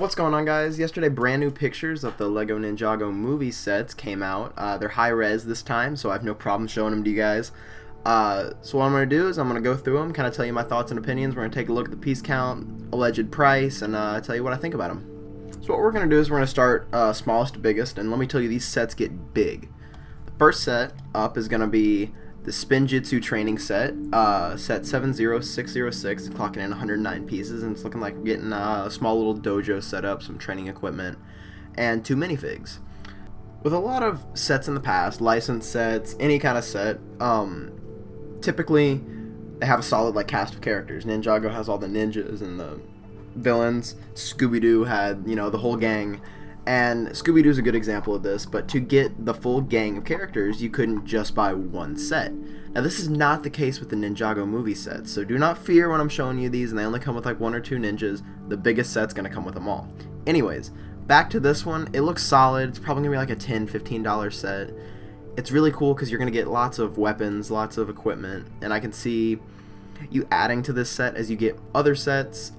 What's going on, guys? Yesterday, brand new pictures of the LEGO Ninjago Movie sets came out. They're high res this time, so I have no problem showing them to you guys. So what I'm going to do is I'm going to go through them, kind of tell you my thoughts and opinions. We're going to take a look at the piece count, alleged price, and tell you what I think about them. So what we're going to do is we're going to start smallest to biggest, and let me tell you, these sets get big. The first set up is going to be the Spinjitzu training set, set 70606, clocking in 109 pieces, and it's looking like we're getting a small little dojo set up, some training equipment, and 2 minifigs. With a lot of sets in the past, licensed sets, any kind of set, typically they have a solid cast of characters. Ninjago has all the ninjas and the villains. Scooby-Doo had, the whole gang. And Scooby-Doo's a good example of this, but to get the full gang of characters, you couldn't just buy one set. Now, this is not the case with the Ninjago Movie sets, so do not fear when I'm showing you these, and they only come with 1 or 2 ninjas. The biggest set's going to come with them all. Anyways, back to this one. It looks solid. It's probably going to be a $10, $15 set. It's really cool because you're going to get lots of weapons, lots of equipment, and I can see you adding to this set as you get other sets.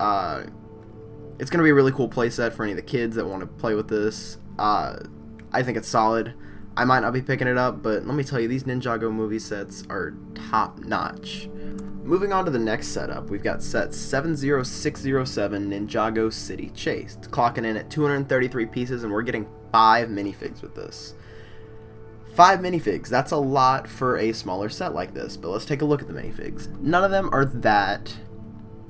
It's going to be a really cool playset for any of the kids that want to play with this. I think it's solid. I might not be picking it up, but let me tell you, these Ninjago Movie sets are top-notch. Moving on to the next setup, we've got set 70607 Ninjago City Chase. It's clocking in at 233 pieces, and we're getting 5 minifigs with this. 5 minifigs, that's a lot for a smaller set like this, but let's take a look at the minifigs. None of them are that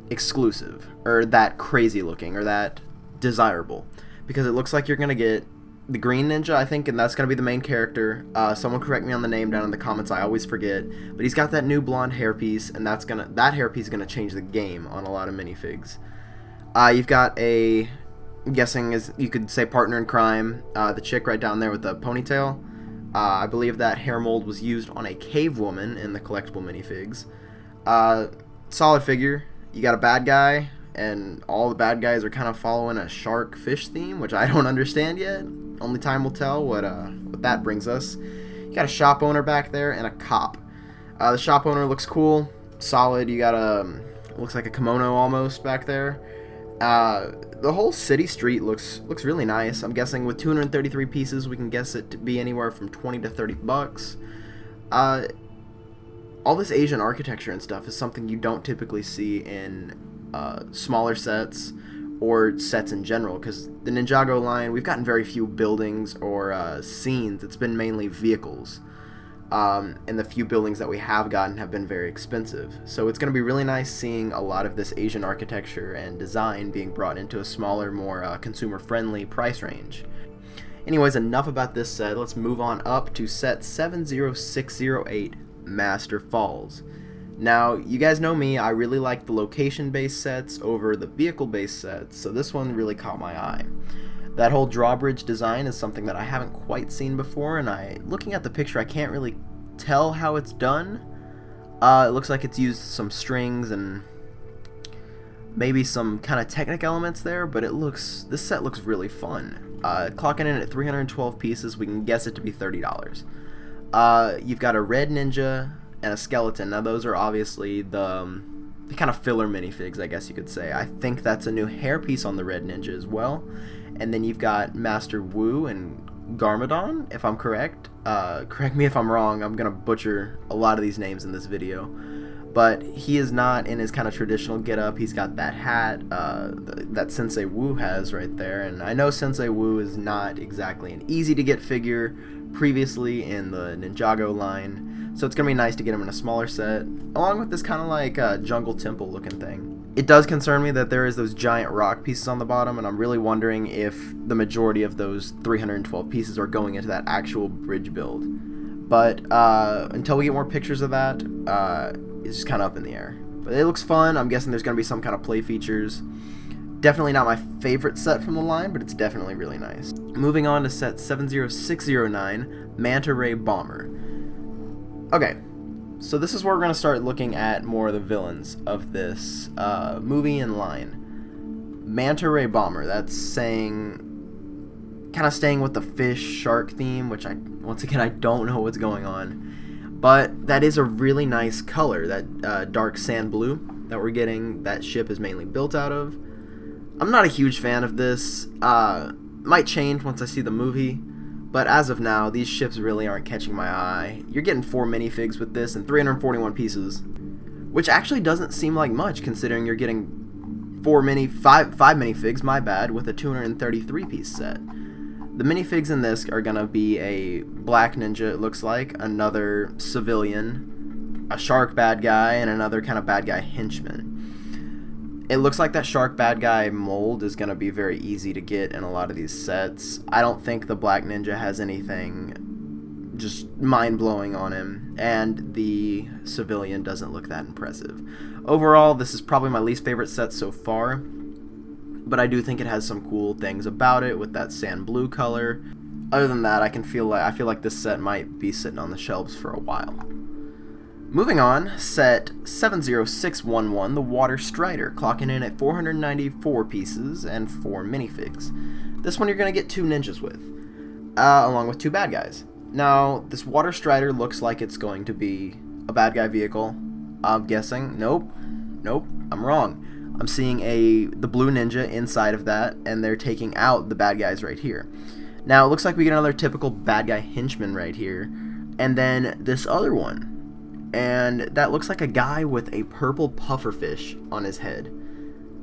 exclusive or that crazy looking or that desirable, because it looks like you're gonna get the green ninja, I think, and that's gonna be the main character. Someone correct me on the name down in the comments, I always forget, but he's got that new blonde hairpiece, and that hairpiece is gonna change the game on a lot of minifigs. You've got a, I'm guessing is, you could say, partner in crime, the chick right down there with the ponytail. I believe that hair mold was used on a cave woman in the collectible minifigs. Solid figure. You got a bad guy, and all the bad guys are kind of following a shark fish theme, which I don't understand yet. Only time will tell what that brings us. You got a shop owner back there and a cop. The shop owner looks cool, solid. You got looks like a kimono almost back there. The whole city street looks really nice. I'm guessing with 233 pieces, we can guess it to be anywhere from 20 to 30 bucks. All this Asian architecture and stuff is something you don't typically see in smaller sets or sets in general, because the Ninjago line, we've gotten very few buildings or scenes. It's been mainly vehicles, and the few buildings that we have gotten have been very expensive. So it's going to be really nice seeing a lot of this Asian architecture and design being brought into a smaller, more consumer-friendly price range. Anyways, enough about this set. Let's move on up to set 70608 Master Falls. Now, you guys know me, I really like the location-based sets over the vehicle-based sets, so this one really caught my eye. That whole drawbridge design is something that I haven't quite seen before, and looking at the picture, I can't really tell how it's done. It looks like it's used some strings and maybe some kind of Technic elements there, but this set looks really fun. Clocking in at 312 pieces, we can guess it to be $30. You've got a red ninja and a skeleton. Now those are obviously the kind of filler minifigs, I guess you could say. I think that's a new hairpiece on the red ninja as well. And then you've got Master Wu and Garmadon, if I'm correct. Correct me if I'm wrong, I'm gonna butcher a lot of these names in this video. But he is not in his kind of traditional getup. He's got that hat that Sensei Wu has right there. And I know Sensei Wu is not exactly an easy to get figure previously in the Ninjago line, so it's gonna be nice to get him in a smaller set, along with this kind of jungle temple looking thing. It does concern me that there is those giant rock pieces on the bottom, and I'm really wondering if the majority of those 312 pieces are going into that actual bridge build. But until we get more pictures of that, it's just kind of up in the air. But it looks fun. I'm guessing there's gonna be some kind of play features. Definitely not my favorite set from the line, but it's definitely really nice. Moving on to set 70609, Manta Ray Bomber. Okay, so this is where we're going to start looking at more of the villains of this movie and line. Manta Ray Bomber, that's kind of staying with the fish shark theme, which once again, I don't know what's going on. But that is a really nice color, that dark sand blue that we're getting, that ship is mainly built out of. I'm not a huge fan of this. Might change once I see the movie, but as of now, these ships really aren't catching my eye. You're getting 4 minifigs with this and 341 pieces, which actually doesn't seem like much considering you're getting five minifigs, my bad, with a 233 piece set. The minifigs in this are gonna be a black ninja, it looks like, another civilian, a shark bad guy, and another kind of bad guy henchman. It looks like that shark bad guy mold is gonna be very easy to get in a lot of these sets. I don't think the black ninja has anything just mind-blowing on him, and the civilian doesn't look that impressive. Overall, this is probably my least favorite set so far, but I do think it has some cool things about it with that sand blue color. Other than that, I feel like this set might be sitting on the shelves for a while. Moving on, set 70611, the Water Strider, clocking in at 494 pieces and 4 minifigs. This one you're going to get 2 ninjas with, along with 2 bad guys. Now, this Water Strider looks like it's going to be a bad guy vehicle. I'm guessing. Nope, I'm wrong. I'm seeing the blue ninja inside of that, and they're taking out the bad guys right here. Now, it looks like we get another typical bad guy henchman right here, and then this other one. And that looks like a guy with a purple pufferfish on his head.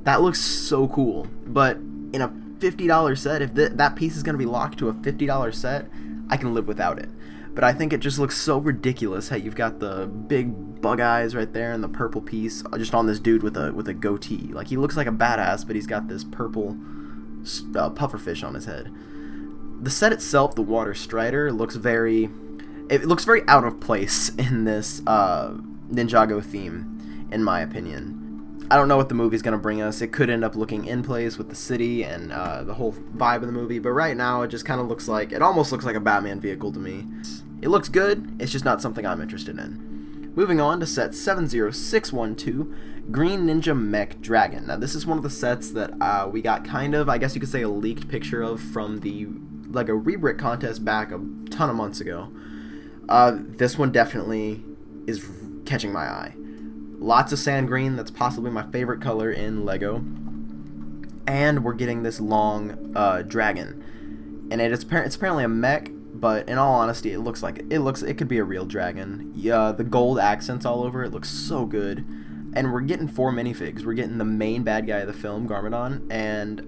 That looks so cool. But in a $50 set, if that piece is going to be locked to a $50 set, I can live without it. But I think it just looks so ridiculous how you've got the big bug eyes right there and the purple piece just on this dude with a goatee. Like, he looks like a badass, but he's got this purple pufferfish on his head. The set itself, the Water Strider, looks very out of place in this Ninjago theme, in my opinion. I don't know what the movie's going to bring us. It could end up looking in place with the city and the whole vibe of the movie, but right now it just kind of almost looks like a Batman vehicle to me. It looks good, it's just not something I'm interested in. Moving on to set 70612, Green Ninja Mech Dragon. Now this is one of the sets that we got kind of, I guess you could say, a leaked picture of from a rebrick contest back a ton of months ago. This one definitely is catching my eye. Lots of sand green, that's possibly my favorite color in LEGO. And we're getting this long dragon. And it's apparently a mech, but in all honesty, it could be a real dragon. Yeah, the gold accents all over it looks so good. And we're getting 4 minifigs. We're getting the main bad guy of the film, Garmadon, and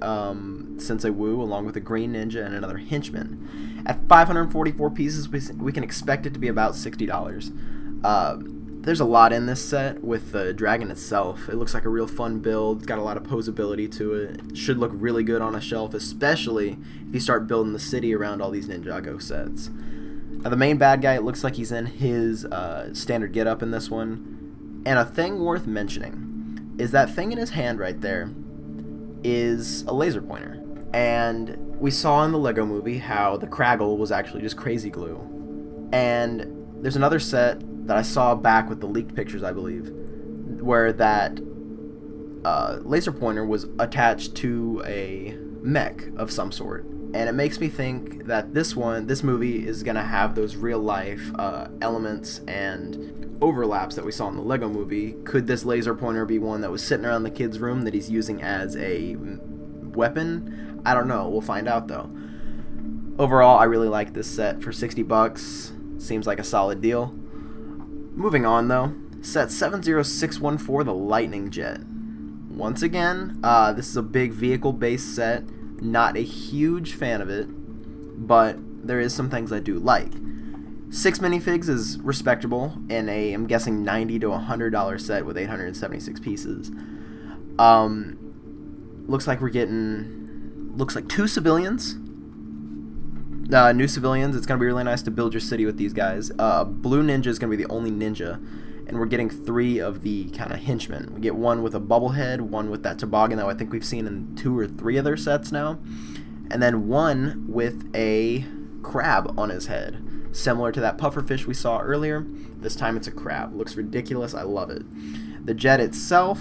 Sensei Wu, along with a green ninja and another henchman. At 544 pieces, we can expect it to be about $60. There's a lot in this set with the dragon itself. It looks like a real fun build. It's got a lot of posability to it. It should look really good on a shelf, especially if you start building the city around all these Ninjago sets. Now, the main bad guy, it looks like he's in his standard getup in this one. And a thing worth mentioning is that thing in his hand right there is a laser pointer. And we saw in the LEGO Movie how the Kraggle was actually just crazy glue. And there's another set that I saw back with the leaked pictures, I believe, where that laser pointer was attached to a mech of some sort. And it makes me think that this movie is going to have those real-life elements and overlaps that we saw in the LEGO Movie. Could this laser pointer be one that was sitting around the kid's room that he's using as a weapon? I don't know. We'll find out, though. Overall, I really like this set for $60. Seems like a solid deal. Moving on, though, set 70614, the Lightning Jet. Once again, this is a big vehicle-based set. Not a huge fan of it, but there is some things I do like. 6 minifigs is respectable in a, I'm guessing, $90 to $100 set with 876 pieces. Looks like we're getting, 2 civilians. New civilians. It's going to be really nice to build your city with these guys. Blue Ninja is going to be the only ninja, and we're getting 3 of the kind of henchmen. We get one with a bubble head, one with that toboggan that I think we've seen in 2 or 3 other sets now, and then one with a crab on his head, similar to that pufferfish we saw earlier. This time it's a crab. Looks ridiculous. I love it. The jet itself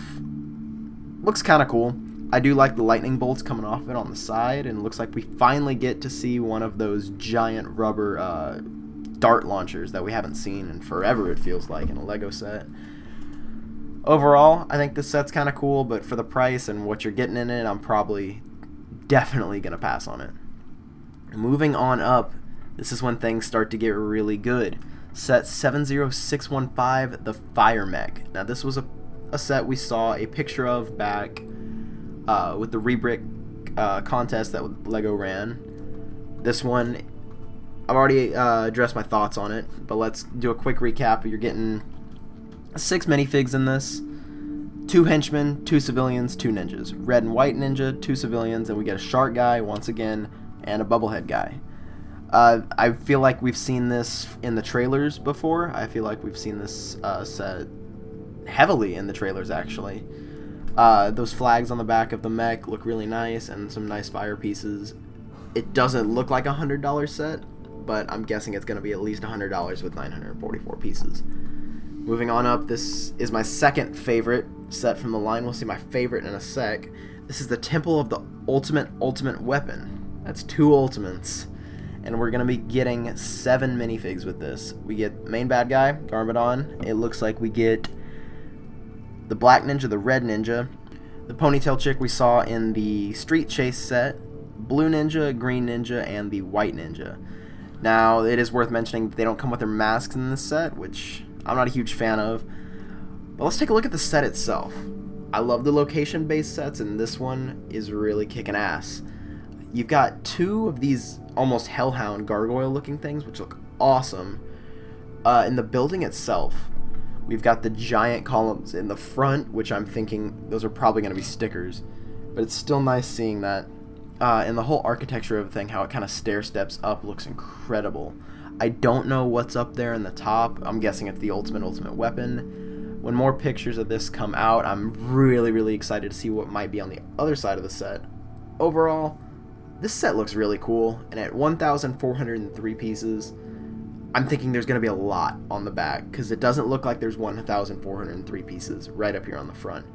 looks kind of cool. I do like the lightning bolts coming off it on the side, and it looks like we finally get to see one of those giant rubber dart launchers that we haven't seen in forever, it feels like, in a LEGO set. Overall, I think this set's kind of cool, but for the price and what you're getting in it, I'm probably definitely going to pass on it. Moving on up, this is when things start to get really good. Set 70615, the Fire Mech. Now this was a set we saw a picture of back with the Rebrick contest that LEGO ran. This one, I've already addressed my thoughts on it, but let's do a quick recap. You're getting 6 minifigs in this, 2 henchmen, 2 civilians, 2 ninjas. Red and white ninja, 2 civilians, and we get a shark guy once again, and a bubblehead guy. I feel like we've seen this in the trailers before. I feel like we've seen this set heavily in the trailers, actually. Those flags on the back of the mech look really nice, and some nice fire pieces. It doesn't look like a $100 set, but I'm guessing it's going to be at least $100 with 944 pieces. Moving on up, this is my second favorite set from the line. We'll see my favorite in a sec. This is the Temple of the Ultimate Weapon. That's 2 ultimates. And we're going to be getting 7 minifigs with this. We get main bad guy, Garmadon. It looks like we get the black ninja, the red ninja, the ponytail chick we saw in the Street Chase set, blue ninja, green ninja, and the white ninja. Now, it is worth mentioning that they don't come with their masks in this set, which I'm not a huge fan of. But let's take a look at the set itself. I love the location-based sets, and this one is really kicking ass. You've got 2 of these almost hellhound gargoyle-looking things, which look awesome. In the building itself, we've got the giant columns in the front, which I'm thinking those are probably going to be stickers. But it's still nice seeing that. And the whole architecture of the thing, how it kind of stair steps up, looks incredible. I don't know what's up there in the top. I'm guessing it's the ultimate weapon. When more pictures of this come out, I'm really excited to see what might be on the other side of the set. Overall, this set looks really cool, and at 1,403 pieces, I'm thinking there's going to be a lot on the back, because it doesn't look like there's 1,403 pieces right up here on the front.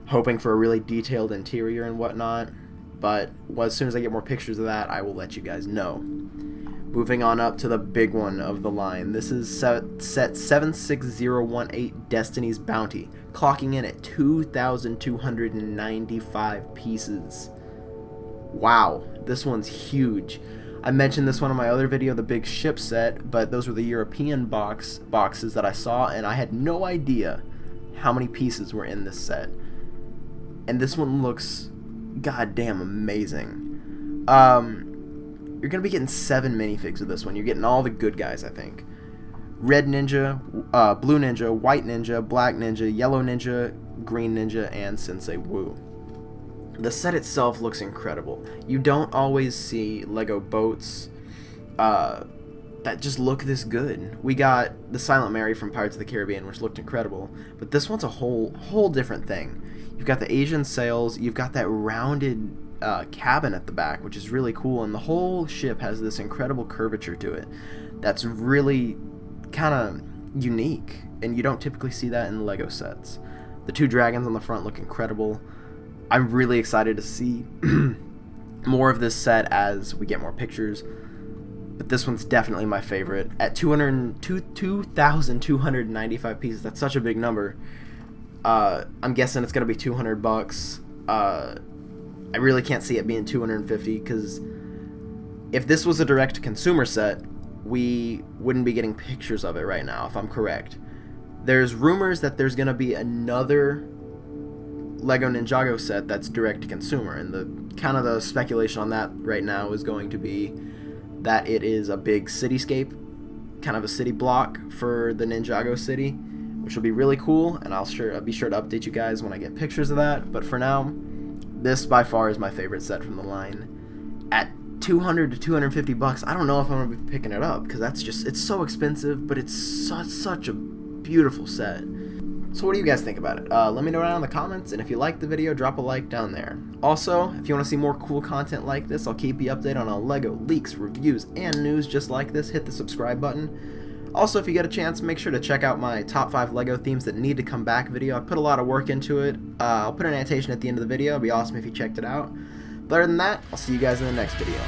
Hoping for a really detailed interior and whatnot, but as soon as I get more pictures of that, I will let you guys know. Moving on up to the big one of the line. This is set 76018, Destiny's Bounty, clocking in at 2,295 pieces. Wow, this one's huge. I mentioned this one in my other video, the big ship set, but those were the European boxes that I saw, and I had no idea how many pieces were in this set. And this one looks goddamn amazing. You're going to be getting 7 minifigs of this one. You're getting all the good guys, I think. Red ninja, blue ninja, white ninja, black ninja, yellow ninja, green ninja, and Sensei Wu. The set itself looks incredible. You don't always see LEGO boats that just look this good. We got the Silent Mary from Pirates of the Caribbean, which looked incredible, but this one's a whole different thing. You've got the Asian sails, you've got that rounded cabin at the back, which is really cool, and the whole ship has this incredible curvature to it that's really kind of unique, and you don't typically see that in LEGO sets. The 2 dragons on the front look incredible. I'm really excited to see more of this set as we get more pictures, but this one's definitely my favorite. At 2,295 pieces, that's such a big number. I'm guessing it's going to be $200. I really can't see it being $250, because if this was a direct-to-consumer set, we wouldn't be getting pictures of it right now, if I'm correct. There's rumors that there's going to be another LEGO Ninjago set that's direct-to-consumer, and the speculation on that right now is going to be that it is a big cityscape, kind of a city block for the Ninjago city, which will be really cool, and I'll be sure to update you guys when I get pictures of that. But for now, this by far is my favorite set from the line. At $200 to $250, I don't know if I'm gonna be picking it up, because it's so expensive, but it's such a beautiful set. So what do you guys think about it? Let me know down in the comments, and if you liked the video, drop a like down there. Also, if you want to see more cool content like this, I'll keep you updated on all LEGO leaks, reviews, and news just like this. Hit the subscribe button. Also, if you get a chance, make sure to check out my top 5 LEGO themes that need to come back video. I put a lot of work into it. I'll put an annotation at the end of the video. It'd be awesome if you checked it out. But other than that, I'll see you guys in the next video.